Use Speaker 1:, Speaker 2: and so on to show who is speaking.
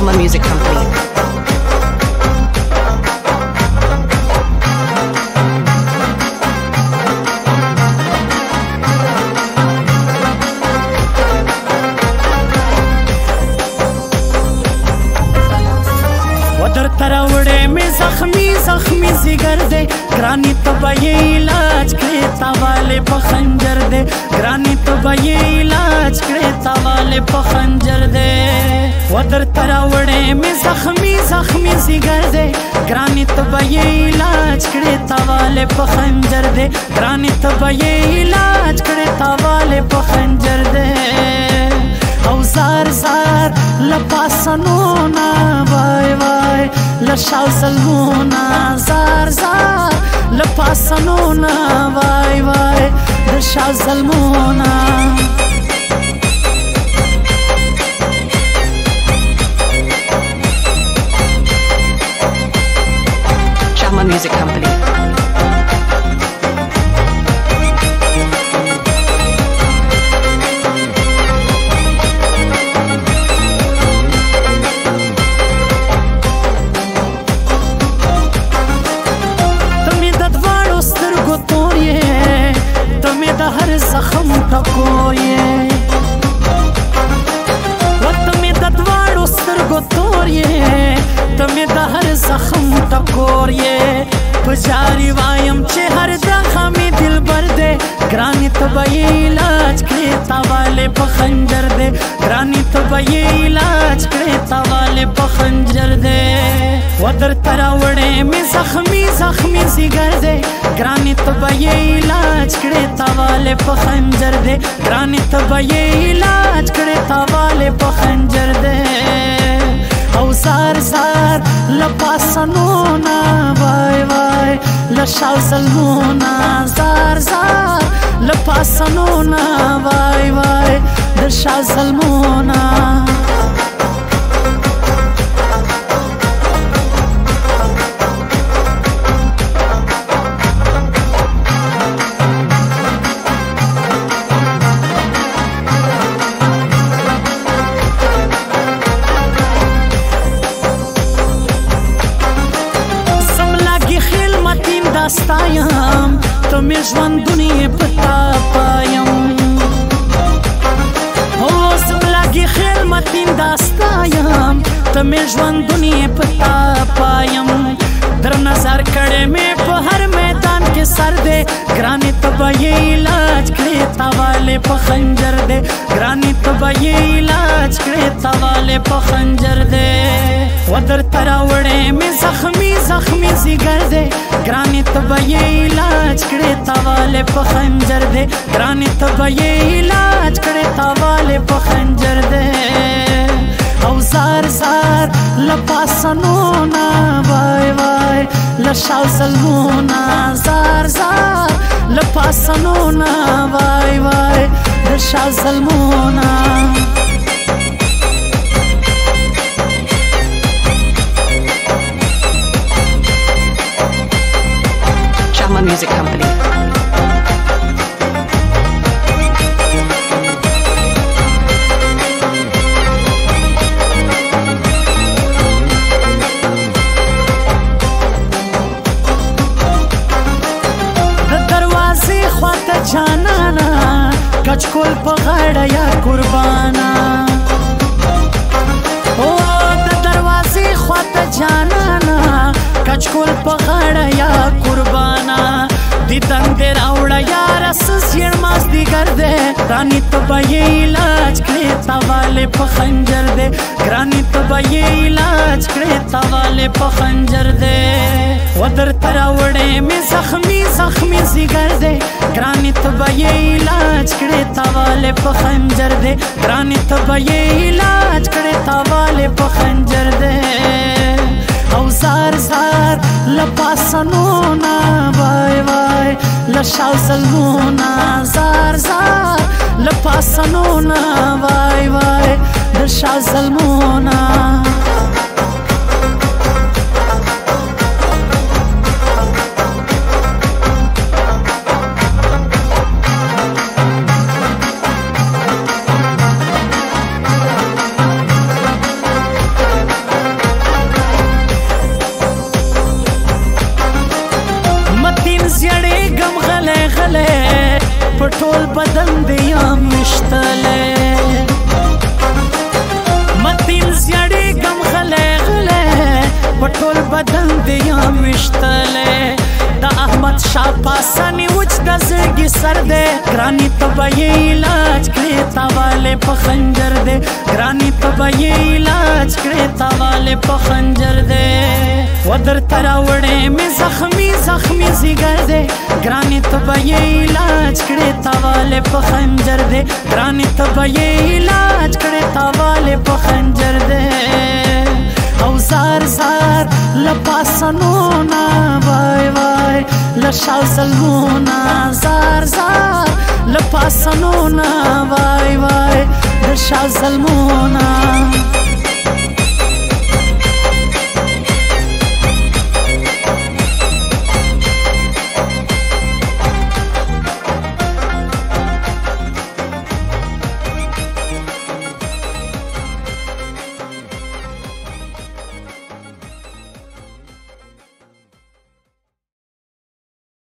Speaker 1: Shama Music Company.
Speaker 2: ودر تراوڑے میں زخمی زخمی زگر دے گرانی طبع یہ علاج کرے تاوالے پخنجر دے گرانی طبع یہ علاج کرے تاوالے پخنجر دے ودر تراوڑے میں زخمی زخمی زگر دے گرانی طبع یہ علاج کرے تاوالے پخنجر دے گرانی طبع یہ علاج کرے تاوالے پخنجر دے او زار زار لپاسنونا وای وای لشاو ظلمونا زار زار لپاسنونا وای وای لشاو ظلمونا
Speaker 1: Shama Music Company.
Speaker 2: हर जख्म टकोर ये तुम्हें ददवाड़ो स्तरगो तोर ये तुम्हें हर जख्म टकोर ये पुजारी वायम चे हर जख्मी दिल भर दे ग्रानी तबा ये इलाज करे तावाले पखंजर दे ग्रानी तबा ये इलाज करे तावाले पखंजर दे वदर तरावड़े में जख्मी जख्मी जिगर दे ग्रानी तबा ये इलाज करे तावाले पखंजर दे ग्रानी तबा ये इलाज करे तावाले पखंजर दे औ जार जार लपासनोना वाय वाय लशाव ज़ल्मोना जार जार लपासनोना वाय वाय लशाव ज़ल्मोना داستایم تمہیں ژوندونی پتا پایم هو زملاگی خیل متین داستایم تمہیں ژوندونی پتا پایم در نظر کڑے میں په هر میدان کې سر دے گرانی طبع یہ علاج کرے تاوالے پخنجر دے گرانی طبع یہ علاج کرے تاوالے پخنجر دے ودر تراوڑے میں زخمی زخمی زگر دے گرانی طبع یہ علاج کرے تاوالے پخنجر دے گرانی طبع یہ علاج کرے تاوالے پخنجر دے او زار زار لپاسنونا وای وای لشاو ظلمونا زار زار لپاسنونا وای وای لشاو ظلمونا
Speaker 1: Shama Music Company.
Speaker 2: جانانا کچکول په غاړه یا قربانا او د دروازې خواته جانانا کچکول په غاړه یا قربانا دیدن دې راوړه یاره سسیر مازدیګر دی ګراني طبع یې علاج کړې تاوالې په خنجر دی ګراني طبع یې علاج کړې تاوالې په خنجر دی ودر تراوړې مې زخمی زخمی زیګر دی ګراني طبع یې علاج کړې تاوالې په خنجر دی ګراني طبع یې علاج کړې تاوالې په خنجر دی او زار زار لپاسنونا وای وای لشاو ظلمونا زار زار لپاسنونا وای وای لشاو ظلمونا ستا پاسانی وچ د زړګي سر دی ګرانې ته به یې علاج کړې تاواله په خنجر دی ګرانې ته به یې علاج کړې تاواله په خنجر دی و درته راوړې مې زخمي زخمي ځیګر دی ګرانې ته به یې علاج کړې تاواله په خنجر دی ګرانې ته به یې علاج کړې تاواله په خنجر دی او زار زار لپاسنونا وای وای لشاو ظلمونا زار زار لپاسنونا وای وای لشاو ظلمونا